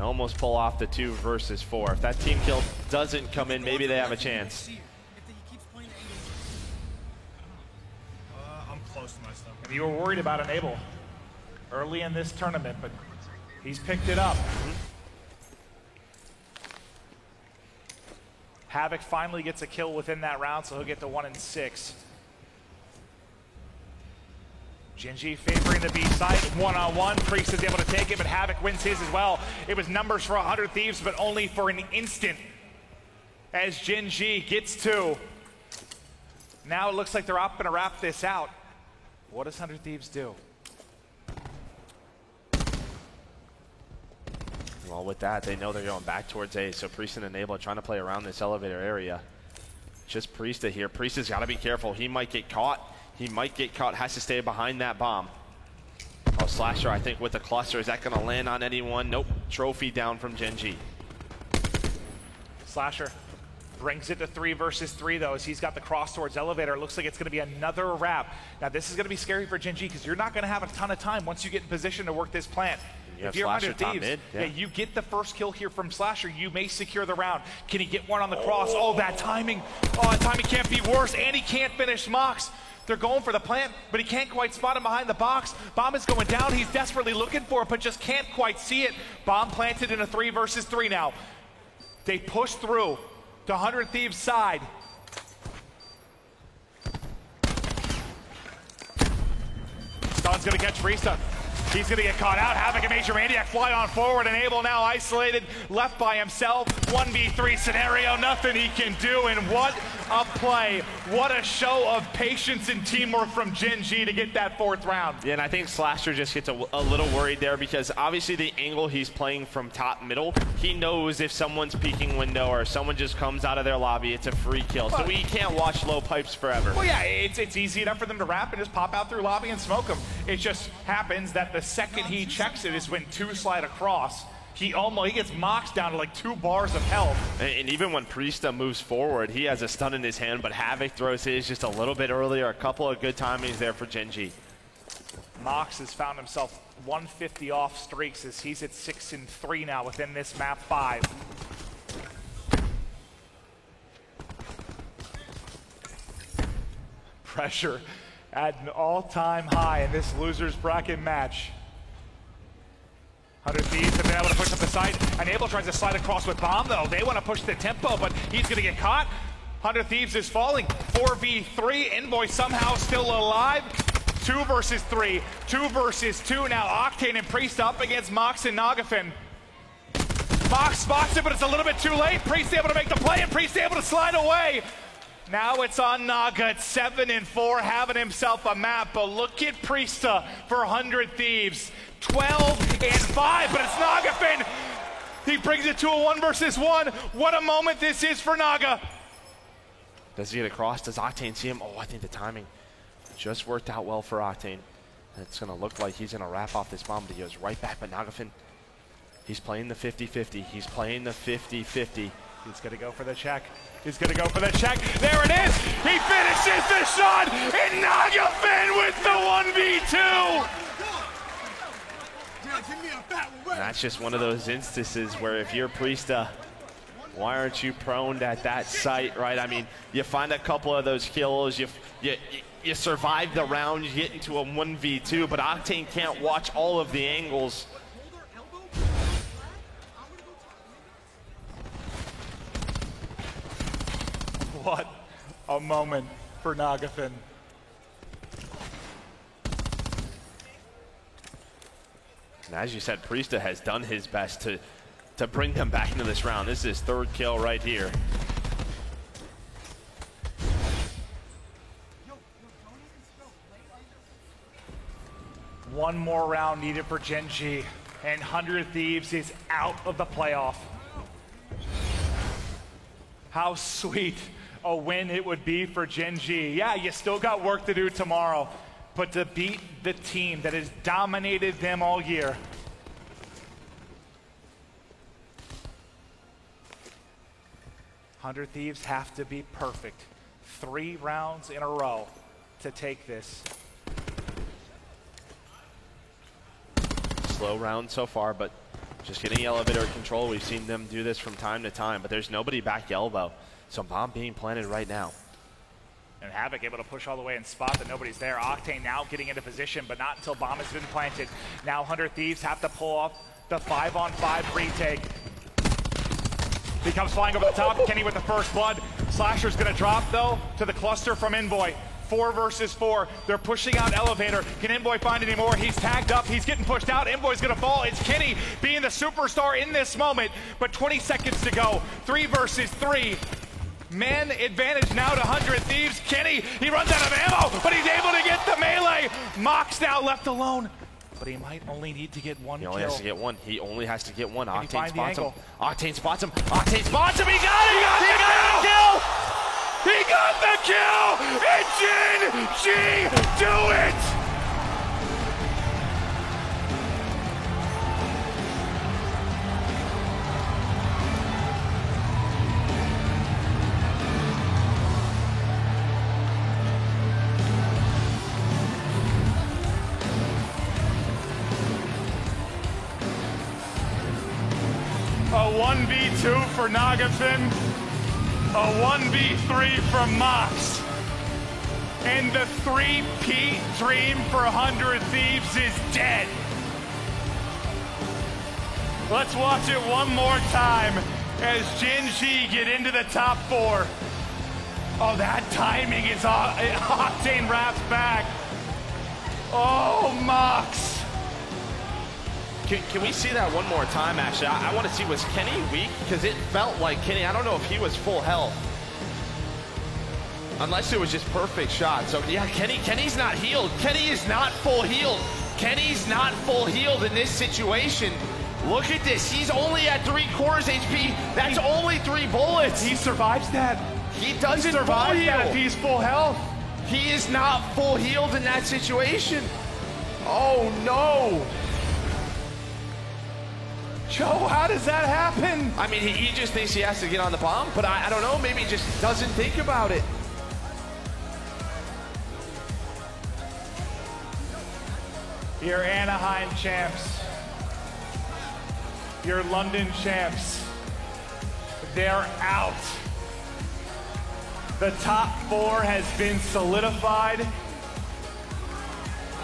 almost pull off the 2 versus 4. If that team kill doesn't come in, maybe they have a chance. I'm close to my stuff. And you were worried about Enable early in this tournament, but he's picked it up. Havoc finally gets a kill within that round, so he'll get to 1 and 6. Gen.G favoring the B side, one-on-one. Priest is able to take it, but Havoc wins his as well. It was numbers for 100 Thieves, but only for an instant as Gen.G gets 2. Now it looks like they're up gonna wrap this out. What does 100 Thieves do? Well, with that, they know they're going back towards A, so Priest and Enable are trying to play around this elevator area. Just Priest here. Priest has got to be careful. He might get caught. He might get caught. Has to stay behind that bomb. Oh, Slasher, I think, with the cluster. Is that going to land on anyone? Nope. Trophy down from Gen.G. Slasher brings it to 3 versus 3, though, as he's got the cross towards elevator. It looks like it's going to be another wrap. Now, this is going to be scary for Gen.G because you're not going to have a ton of time once you get in position to work this plant. If you're 100 Thieves, yeah, you get the first kill here from Slasher, you may secure the round. Can he get one on the cross? Oh, that timing. Oh, that timing can't be worse, and he can't finish Mox. They're going for the plant, but he can't quite spot him behind the box. Bomb is going down. He's desperately looking for it, but just can't quite see it. Bomb planted in a 3 versus 3 now. They push through to 100 Thieves' side. Stun's going to catch Rista. He's going to get caught out. Havoc and Major Maniac fly on forward. Enable now isolated, left by himself. 1v3 scenario, nothing he can do. And what a play. What a show of patience and teamwork from Gen.G to get that 4th round. Yeah, and I think Slasher just gets a little worried there because obviously the angle he's playing from top middle, he knows if someone's peeking window or someone just comes out of their lobby, it's a free kill. So he can't watch low pipes forever. Well, yeah, it's easy enough for them to wrap and just pop out through lobby and smoke them. It just happens that the second he checks it is when 2 slide across. He gets Mox down to like 2 bars of health. And even when Priesta moves forward, he has a stun in his hand, but Havoc throws his just a little bit earlier. A couple of good timings there for Gen.G. Mox has found himself 150 off streaks as he's at 6 and 3 now within this map 5. Pressure at an all-time high in this loser's bracket match. 100 Thieves have been able to push up the side. Enable tries to slide across with Bomb, though. They want to push the tempo, but he's going to get caught. 100 Thieves is falling. 4v3. Envoy somehow still alive. 2 versus 3. 2 versus 2 now. Octane and Priest up against Mox and Nagafin. Mox spots it, but it's a little bit too late. Priest able to make the play, and Priest able to slide away. Now it's on Naga at 7 and 4, having himself a map. But look at Priesta for 100 Thieves. 12 and 5, but it's Nagafin. He brings it to a 1 versus 1. What a moment this is for Naga. Does he get across? Does Octane see him? Oh, I think the timing just worked out well for Octane. It's going to look like he's going to wrap off this bomb, but he goes right back. But Nagafin, he's playing the 50-50. He's playing the 50-50. He's going to go for the check. He's going to go for the check. There it is. He finishes the shot, and Nagafin with the 1v2. And that's just one of those instances where if you're Priesta, why aren't you prone at that site, right? I mean, you find a couple of those kills, you survive the round, you get into a 1v2, but Octane can't watch all of the angles. What a moment for Nagafin. And as you said, Priesta has done his best to bring them back into this round. This is his 3rd kill right here. One more round needed for Gen.G, and 100 Thieves is out of the playoff. How sweet a win it would be for Gen.G. Yeah, you still got work to do tomorrow, but to beat the team that has dominated them all year. Hundred Thieves have to be perfect. 3 rounds in a row to take this. Slow round so far, but Just getting elevator control. We've seen them do this from time to time, but there's nobody back elbow. So bomb being planted right now. And Havoc able to push all the way and spot that nobody's there. Octane now getting into position, but not until bomb has been planted. Now 100 Thieves have to pull off the 5-on-5 retake. He comes flying over the top. Kenny with the first blood. Slasher's gonna drop though to the cluster from Envoy. 4 versus 4. They're pushing out elevator. Can Envoy find any more? He's tagged up. He's getting pushed out. Envoy's gonna fall. It's Kenny being the superstar in this moment, but 20 seconds to go. 3 versus 3. Man advantage now to 100 Thieves. Kenny, he runs out of ammo, but he's able to get the melee. Mox now left alone, but he might only need to get one kill. He only has to get one. He only has to get one. Octane spots spots him. him. Octane spots him. Octane spots him. He got it. He got the kill. He got the kill. And Jin G do it. A 1v2 for Nagafin, a 1v3 from Mox, and the 3-peat dream for 100 Thieves is dead. Let's watch it one more time as Jin G get into the top 4. Oh, that timing is Octane wraps back. Oh, Mox. Can we see that one more time, actually? I want to see, was Kenny weak? Because it felt like Kenny, I don't know if he was full health. Unless it was just perfect shot. So yeah, Kenny's not healed. Kenny is not full healed. Kenny's not full healed in this situation. Look at this, he's only at 3/4 HP. That's only 3 bullets. He survives that. He doesn't Survive full that if heal. he's full health. He is not full healed in that situation. Oh no. Joe, how does that happen? I mean, he just thinks he has to get on the bomb, but I don't know, maybe he just doesn't think about it. Your Anaheim champs, your London champs, they're out. The top 4 has been solidified.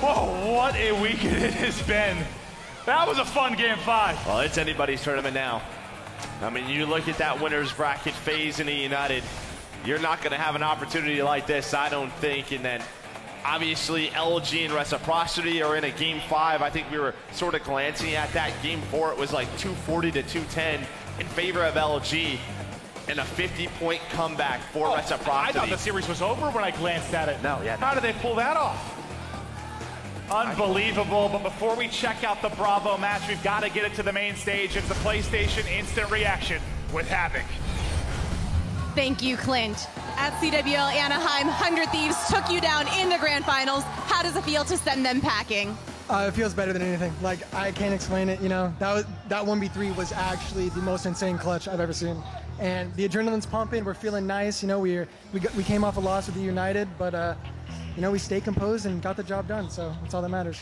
Whoa, what a weekend it has been. That was a fun game 5. Well, it's anybody's tournament now. I mean, you look at that winner's bracket phase in the United, you're not going to have an opportunity like this, I don't think. And then, obviously, LG and Reciprocity are in a game 5. I think we were sort of glancing at that. Game 4, it was like 240 to 210 in favor of LG. And a 50-point comeback for Reciprocity. I thought the series was over when I glanced at it. No, yeah. How did they pull that off? Unbelievable, but before we check out the Bravo match, we've got to get it to the main stage. It's the PlayStation Instant Reaction with Havoc. Thank you, Clint. At CWL Anaheim, 100 Thieves took you down in the grand finals. How does it feel to send them packing? It feels better than anything. Like, I can't explain it, you know. That 1v3 was actually the most insane clutch I've ever seen. And the adrenaline's pumping, we're feeling nice, you know, we came off a loss with the United, but you know, we stayed composed and got the job done, so that's all that matters.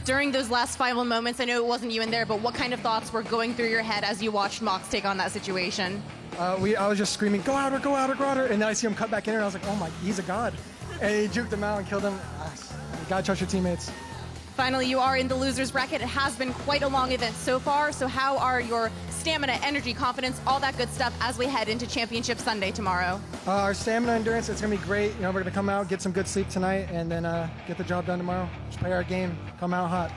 During those last final moments, I know it wasn't you in there, but what kind of thoughts were going through your head as you watched Mox take on that situation? I was just screaming, go out, go out, go out, and then I see him cut back in, and I was like, oh my, he's a god. And he juked him out and killed him. You gotta trust your teammates. Finally, you are in the losers bracket. It has been quite a long event so far, so how are your stamina, energy, confidence, all that good stuff as we head into Championship Sunday tomorrow? Our stamina, endurance, it's gonna be great. You know, we're gonna come out, get some good sleep tonight, and then get the job done tomorrow. Just play our game, come out hot.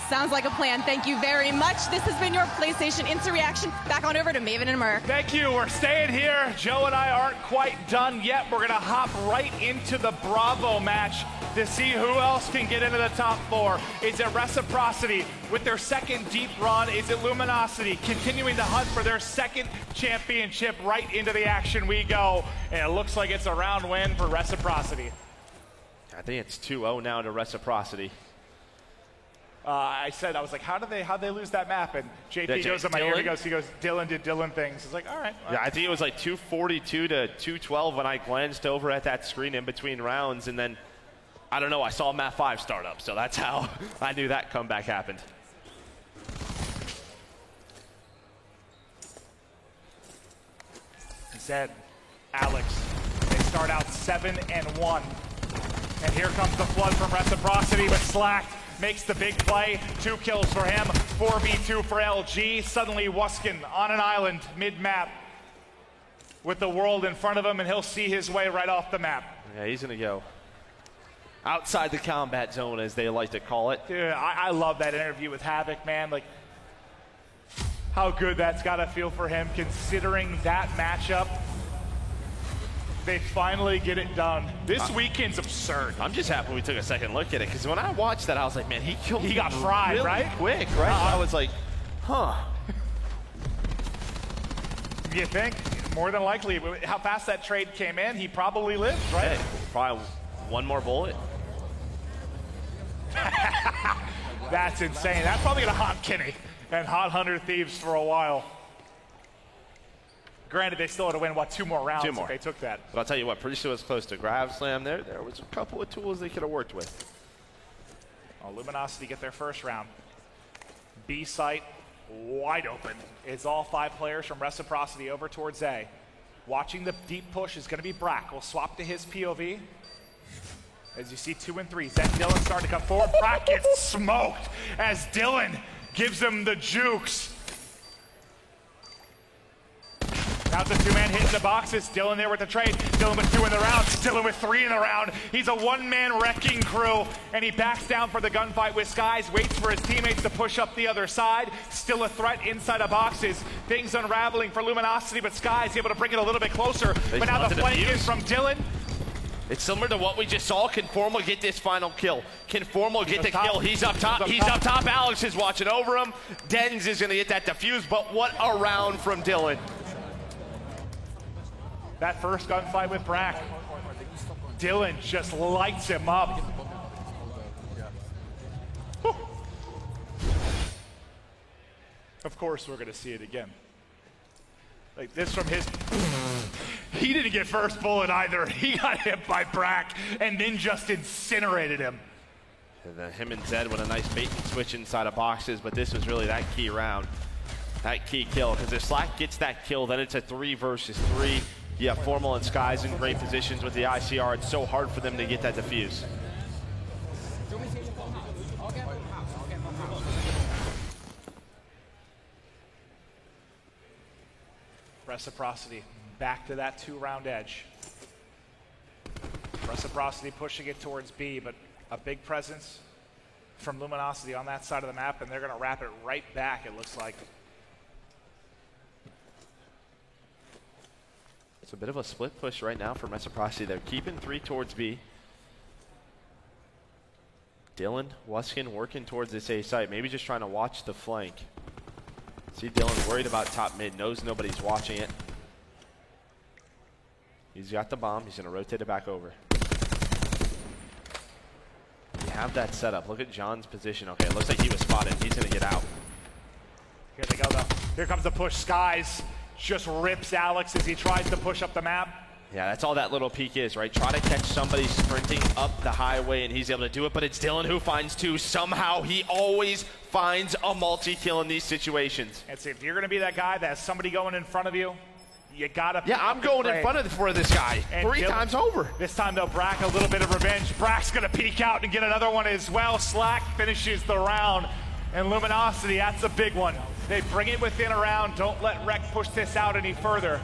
Sounds like a plan. Thank you very much. This has been your PlayStation Instant Reaction. Back on over to Maven and Merc. Thank you. We're staying here. Joe and I aren't quite done yet. We're going to hop right into the Bravo match to see who else can get into the top 4. Is it Reciprocity with their second deep run? Is it Luminosity continuing to hunt for their second championship? Right into the action we go. And it looks like it's a round win for Reciprocity. I think it's 2-0 now to Reciprocity. I was like, how'd they lose that map? And JP goes in my ear, he goes, Dylan did Dylan things. It's like, all right. Yeah, I think it was like 242 to 212 when I glanced over at that screen in between rounds, and then, I don't know, I saw map 5 start up, so that's how I knew that comeback happened. Zed, Alex. They start out 7-1. And here comes the flood from Reciprocity, but Slack makes the big play. 2 kills for him, 4v2 for LG. Suddenly Wuskin on an island mid-map with the world in front of him, and he'll see his way right off the map. Yeah, he's gonna go outside the combat zone, as they like to call it. Dude, I love that interview with Havoc, man. Like, how good that's gotta feel for him, considering that matchup. They finally get it done. This weekend's absurd. I'm just happy we took a second look at it, because when I watched that, I was like, man, he got fried, really right? quick, right? I was like, huh. You think? More than likely, how fast that trade came in, he probably lived, right? Hey, probably one more bullet. That's insane. That's probably gonna haunt Kenny and haunt 100 Thieves for a while. Granted, they still had to win, what, 2 more rounds 2 more. if they took that. But I'll tell you what, Priestahh was close to Grav Slam there. There was a couple of tools they could have worked with. Oh, Luminosity get their first round. B site wide open. It's all 5 players from Reciprocity over towards A. Watching the deep push is going to be Brack. We'll swap to his POV. As you see 2 and 3, Zed and Dylan starting to come forward. Brack gets smoked as Dylan gives him the jukes. Now the 2-man hitting the boxes. Dylan there with the trade. Dylan with 2 in the round. Dylan with 3 in the round. He's a 1-man wrecking crew, and he backs down for the gunfight with Skies. Waits for his teammates to push up the other side. Still a threat inside of boxes. Things unraveling for Luminosity, but Skies able to bring it a little bit closer. But now the flank is from Dylan. It's similar to what we just saw. Can Formal get this final kill? Can Formal get the kill? He's up top. He's up top. Alex is watching over him. Dens is going to get that defuse, but what a round from Dylan. That first gunfight with Brack. Dylan just lights him up. Whew. Of course we're going to see it again. Like this from his... He didn't get first bullet either. He got hit by Brack and then just incinerated him. And then him and Zed with a nice bait and switch inside of boxes, but this was really that key round. That key kill, because if Slack gets that kill, then it's a 3 versus 3. You have Formal and Skies in great positions with the ICR. It's so hard for them to get that defuse. Reciprocity back to that 2-round edge. Reciprocity pushing it towards B, but a big presence from Luminosity on that side of the map, and they're going to wrap it right back, it looks like. It's a bit of a split push right now for Reciprocity. They're keeping 3 towards B. Dylan, Wuskin working towards this A site, maybe just trying to watch the flank. See Dylan worried about top mid, knows nobody's watching it. He's got the bomb, he's gonna rotate it back over. You have that setup. Look at John's position. Okay, it looks like he was spotted. He's gonna get out. Here they go though. Here comes the push. Skies just rips Alex as he tries to push up the map. Yeah, that's all that little peek is, right? Try to catch somebody sprinting up the highway, and he's able to do it, but it's Dylan who finds 2. Somehow, he always finds a multi-kill in these situations. And see, if you're going to be that guy that has somebody going in front of you, you got to... Yeah, I'm going in front of for this guy. And 3 times over. This time, though, Brack, a little bit of revenge. Brack's going to peek out and get another one as well. Slack finishes the round. And Luminosity, that's a big one. They bring it within a round. Don't let Rec push this out any further.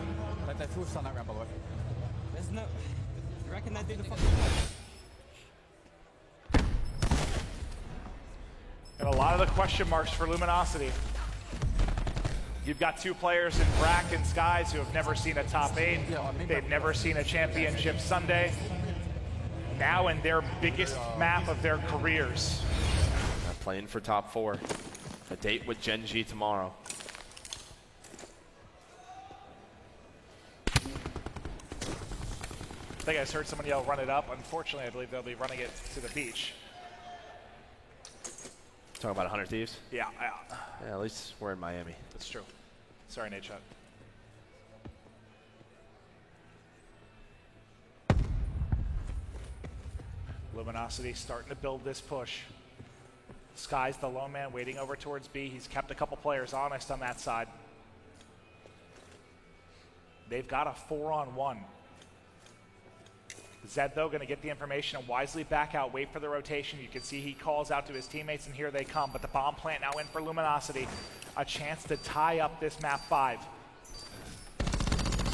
And a lot of the question marks for Luminosity. You've got 2 players in Brack and Skies who have never seen a top 8. They've never seen a championship Sunday. Now in their biggest map of their careers. Playing for top 4. A date with Gen G tomorrow. I think I just heard somebody yell, run it up. Unfortunately, I believe they'll be running it to the beach. Talking about 100 Thieves? Yeah. Yeah, at least we're in Miami. That's true. Sorry, Nate Shot. Luminosity starting to build this push. Sky's the lone man waiting over towards B. He's kept a couple players honest on that side. They've got a 4-on-1. Zed, though, going to get the information and wisely back out, wait for the rotation. You can see he calls out to his teammates, and here they come. But the bomb plant now in for Luminosity. A chance to tie up this map 5.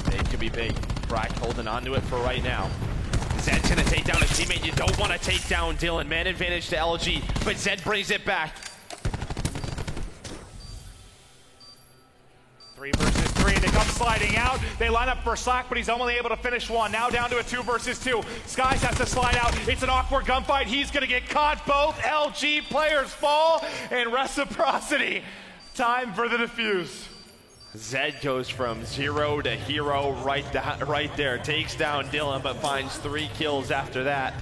It could be big. Brack holding on to it for right now. Zed's going to take down a teammate. You don't want to take down Dylan. Man advantage to LG, but Zed brings it back. 3 versus 3, they come sliding out. They line up for Slack, but he's only able to finish one. Now down to a 2 versus 2. Skies has to slide out. It's an awkward gunfight. He's gonna get caught. Both LG players fall, and Reciprocity. Time for the defuse. Zed goes from 0 to hero right there. Takes down Dylan, but finds 3 kills after that.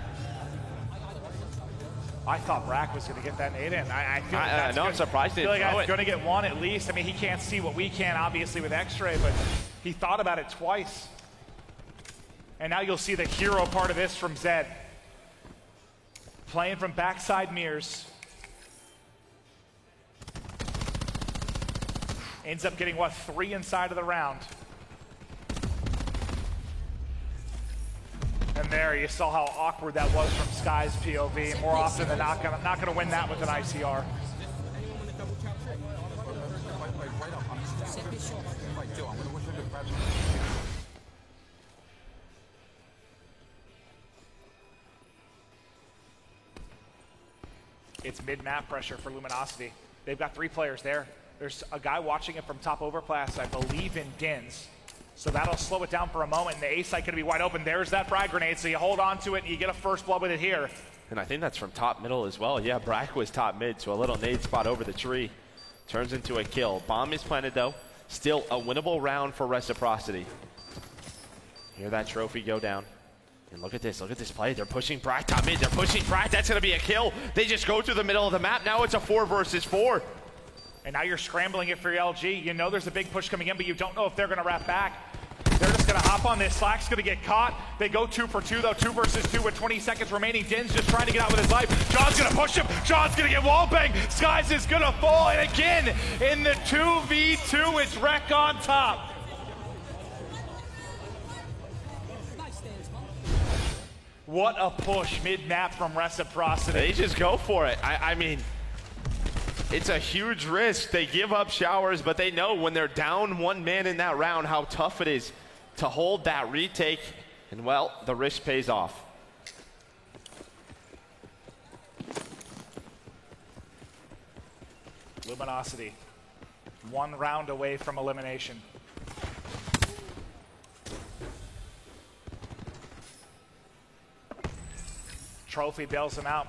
I thought Brack was going to get that nade in. I feel like I'm surprised he didn't throw it. Going to get one at least. I mean, he can't see what we can, obviously, with X-Ray, but he thought about it twice. And now you'll see the hero part of this from Zed. Playing from backside mirrors. Ends up getting, what, 3 inside of the round. And there, you saw how awkward that was from Sky's POV. More often than not gonna win that with an ICR. It's mid-map pressure for Luminosity. They've got 3 players there. There's a guy watching it from top overpass, I believe in Dins. So that'll slow it down for a moment, and the A site gonna be wide open. There's that frag grenade, so you hold on to it and you get a first blood with it here. And I think that's from top middle as well. Yeah, Brack was top mid, so a little nade spot over the tree. Turns into a kill. Bomb is planted though. Still a winnable round for Reciprocity. Hear that trophy go down. And look at this play. They're pushing Brack top mid. They're pushing Brack. That's gonna be a kill. They just go through the middle of the map. Now it's a 4 versus 4. And now you're scrambling it for LG. You know there's a big push coming in, but you don't know if they're gonna wrap back. They're just gonna hop on this. Slack's gonna get caught. They go 2 for 2 though, 2 versus 2 with 20 seconds remaining. Din's just trying to get out with his life. John's gonna push him. John's gonna get wallbang. Skies is gonna fall, and again, in the 2v2, it's Rec on top. What a push mid-map from Reciprocity. They just go for it. I mean, it's a huge risk. They give up showers, but they know when they're down 1 man in that round how tough it is to hold that retake. And well, the risk pays off. Luminosity, 1 round away from elimination. Trophy bails him out.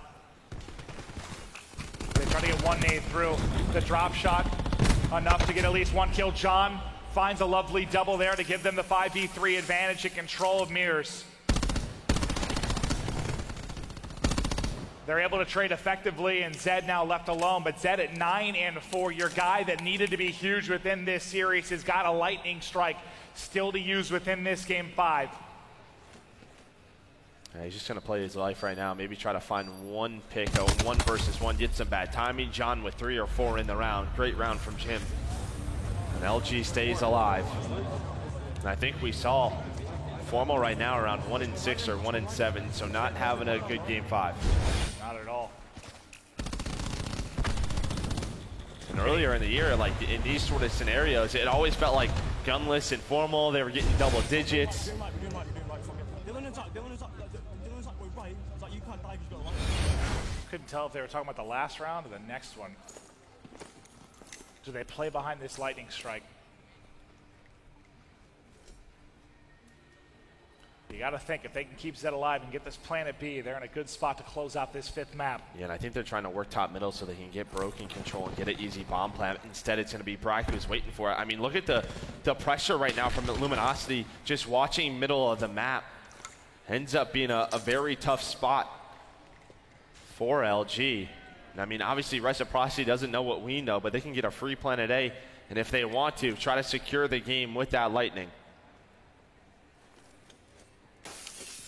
They try to get 1 nade through. The drop shot, enough to get at least 1 kill. John finds a lovely double there to give them the 5v3 advantage and control of mirrors. They're able to trade effectively, and Zed now left alone, but Zed at 9 and 4, your guy that needed to be huge within this series has got a lightning strike still to use within this game 5. Yeah, he's just going to play his life right now. Maybe try to find 1 pick, 1 versus 1. Get some bad timing. John with 3 or 4 in the round. Great round from Jim. And LG stays alive. And I think we saw Formal right now around 1-6 or 1-7, so not having a good game 5. Not at all. And earlier in the year, like in these sort of scenarios, it always felt like Gunless and Formal, they were getting double digits. Couldn't tell if they were talking about the last round or the next one. Do they play behind this lightning strike? You got to think if they can keep Zed alive and get this Planet B, they're in a good spot to close out this 5th map. Yeah, and I think they're trying to work top middle so they can get broken control and get an easy bomb plant. Instead, it's going to be Brack who's waiting for it. I mean, look at the pressure right now from the Luminosity. Just watching middle of the map ends up being a very tough spot for LG. And I mean, obviously, Reciprocity doesn't know what we know, but they can get a free Planet A, and if they want to, try to secure the game with that lightning.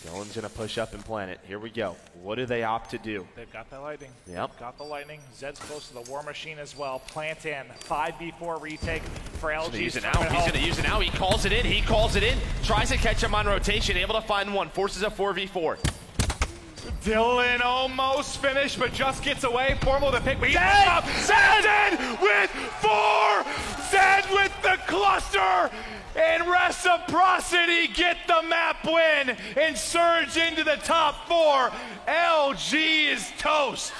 Dylan's going to push up and plant it. Here we go. What do they opt to do? They've got the lightning. Yep. Got the lightning. Zed's close to the war machine as well. Plant in. 5v4 retake for LG. He's going to use it now. He calls it in. He calls it in. Tries to catch him on rotation. Able to find one. Forces a 4v4. Dylan almost finished, but just gets away. Formal the pick. Zed with 4! Zed with the cluster! And Reciprocity get the map win and surge into the top 4. LG is toast.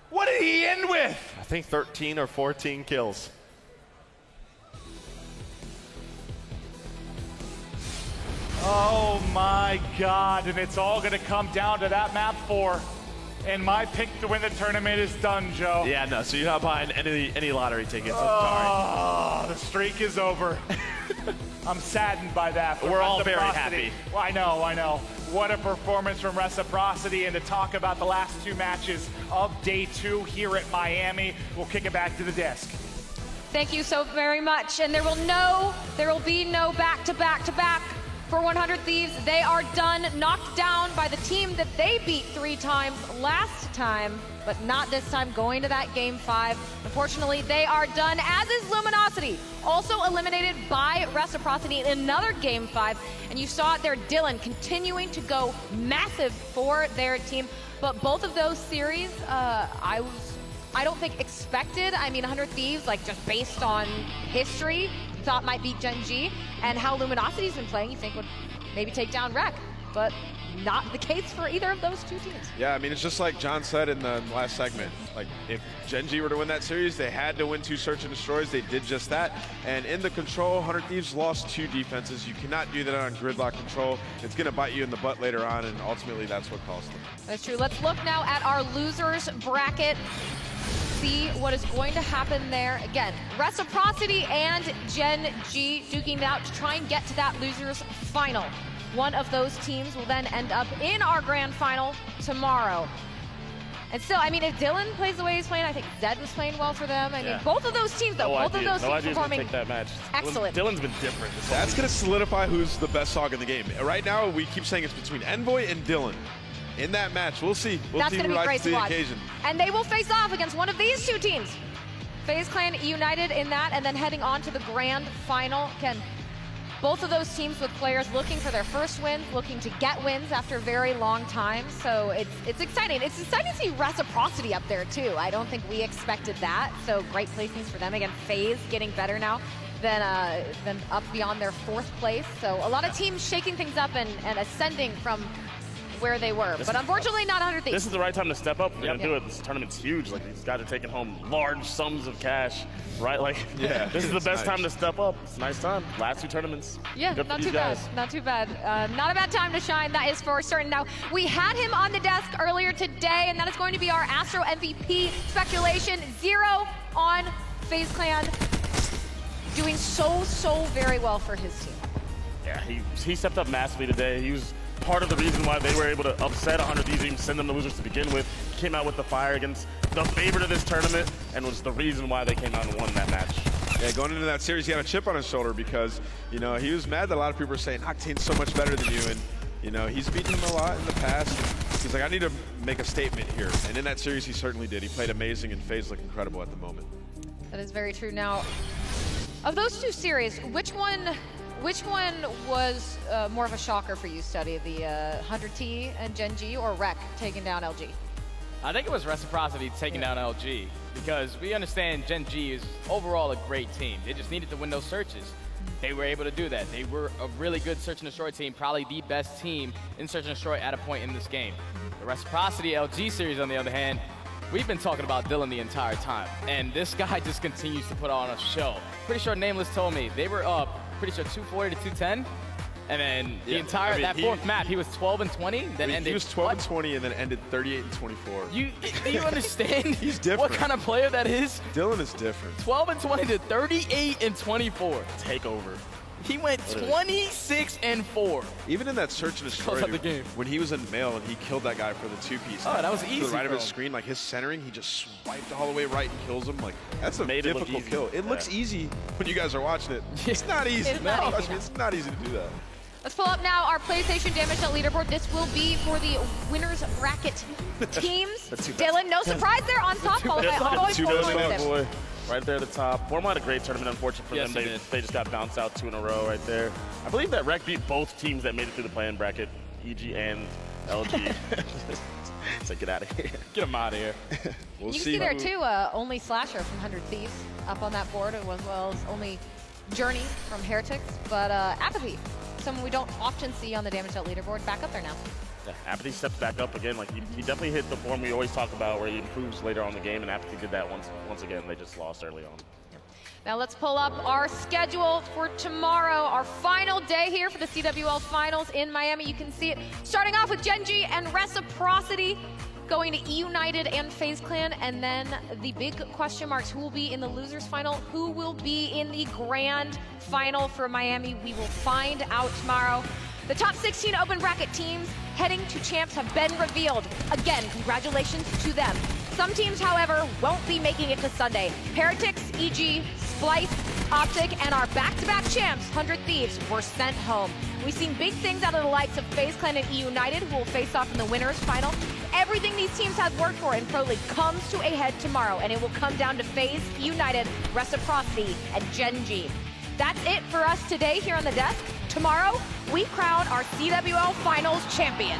What did he end with? I think 13 or 14 kills. Oh my God, and it's all gonna come down to that map 4. And my pick to win the tournament is done, Joe. Yeah, no, so you're not buying any lottery tickets. I'm sorry. The streak is over. I'm saddened by that. We're all very happy. Well, I know. What a performance from Reciprocity. And to talk about the last 2 matches of day 2 here at Miami, we'll kick it back to the desk. Thank you so very much. And there will be no back-to-back-to-back for 100 Thieves. They are done, knocked down by the team that they beat 3 times last time, but not this time, going to that game 5. Unfortunately, they are done, as is Luminosity, also eliminated by Reciprocity in another game 5. And you saw it there, Dylan continuing to go massive for their team. But both of those series, I don't think expected. I mean, 100 Thieves, like just based on history, thought might beat Gen G, and how Luminosity's been playing, you think would maybe take down Rec, but not the case for either of those 2 teams. Yeah, I mean, it's just like John said in the last segment. Like, if Gen G were to win that series, they had to win 2 search and destroys. They did just that. And in the control, 100 Thieves lost 2 defenses. You cannot do that on gridlock control. It's going to bite you in the butt later on, and ultimately that's what cost them. That's true. Let's look now at our losers bracket. See what is going to happen there. Again, Reciprocity and Gen G duking it out to try and get to that losers final. One of those teams will then end up in our grand final tomorrow. And still, I mean, if Dylan plays the way he's playing, I think Zed was playing well for them. I mean, both of those teams, though, both of those teams performing take that match. Excellent. Dylan's been different. That's going to solidify who's the best SOG in the game. Right now, we keep saying it's between Envoy and Dylan. In that match, we'll see. That's going to be great to watch. Occasion. And they will face off against one of these 2 teams. FaZe Clan united in that, and then heading on to the grand final. Again, both of those teams with players looking for their first wins, looking to get wins after a very long time. So it's exciting. It's exciting to see Reciprocity up there too. I don't think we expected that. So great placings for them. Again, FaZe getting better now than up beyond their 4th place. So a lot of teams shaking things up and ascending from where they were, but unfortunately not 100 Thieves. This is the right time to step up. They're gonna do it. This tournament's huge. Like, these guys are taking home large sums of cash, right? Like, yeah, this is the best time to step up. It's a nice time. Last 2 tournaments. Yeah, not too bad. Not too bad. Not a bad time to shine. That is for certain. Now, we had him on the desk earlier today, and that is going to be our Astro MVP speculation. 0 on FaZe Clan, doing so very well for his team. Yeah, he stepped up massively today. He was part of the reason why they were able to upset 100 Thieves, even send them to losers to begin with. Came out with the fire against the favorite of this tournament, and was the reason why they came out and won that match. Yeah, going into that series, he had a chip on his shoulder because, you know, he was mad that a lot of people were saying Octane's so much better than you, and, you know, he's beaten him a lot in the past. He's like, I need to make a statement here, and in that series, he certainly did. He played amazing, and FaZe looked incredible at the moment. That is very true. Now, of those 2 series, which one was more of a shocker for you, Study? The 100T and Gen G, or Rec taking down LG? I think it was Reciprocity taking down LG, because we understand Gen G is overall a great team. They just needed to win those searches. They were able to do that. They were a really good search and destroy team, probably the best team in search and destroy at a point in this game. The Reciprocity LG series, on the other hand, we've been talking about Dylan the entire time, and this guy just continues to put on a show. Pretty sure Nameless told me they were up, pretty sure 240 to 210, and then the entire that 4th map, he was 12-20, then ended. He was 12-20 and then ended 38-24. Do you understand? He's different. What kind of player that is? Dylan is different. 12-20 to 38-24. Takeover. He went 26-4. Even in that search and destroy, the game. when he was in mail and he killed that guy for the 2-piece. Oh, that was easy. To the right of for his him. screen, like his centering, he just swiped all the way right and kills him. Like, that's a Made it look difficult easy. kill. It looks easy when you guys are watching it. It's not easy. It's not easy. Trust me, it's not easy to do that. Let's pull up now our PlayStation Damage Dealt leaderboard. This will be for the winners bracket teams. Dylan, no surprise there on top. Followed by Envoy, Boy, right there at the top. Formal had a great tournament. Unfortunate for them, they just got bounced out 2 in a row right there. I believe that Rec beat both teams that made it through the play-in bracket, EG and LG. So get out of here. Get them out of here. You can see there too, only Slasher from 100 Thieves up on that board, as well as only Journey from Heretics, but Apathy, someone we don't often see on the Damage Dealt leaderboard, back up there now. Yeah, Apathy steps back up again. Like he definitely hit the form we always talk about, where he improves later on in the game, and Apathy did that once again. They just lost early on. Now let's pull up our schedule for tomorrow, our final day here for the CWL Finals in Miami. You can see it starting off with Gen G and Reciprocity going to E-United and FaZe Clan, and then the big question marks: who will be in the losers final, who will be in the grand final for Miami? We will find out tomorrow. The top 16 open bracket teams heading to champs have been revealed. Again, congratulations to them. Some teams, however, won't be making it to Sunday. Heretics, EG, Splice, Optic, and our back-to-back champs, 100 Thieves, were sent home. We've seen big things out of the likes of FaZe Clan and E-United, who will face off in the winners final. Everything these teams have worked for in Pro League comes to a head tomorrow, and it will come down to FaZe, E-United, Reciprocity, and Gen G. That's it for us today here on the desk. Tomorrow, we crown our CWL Finals champion.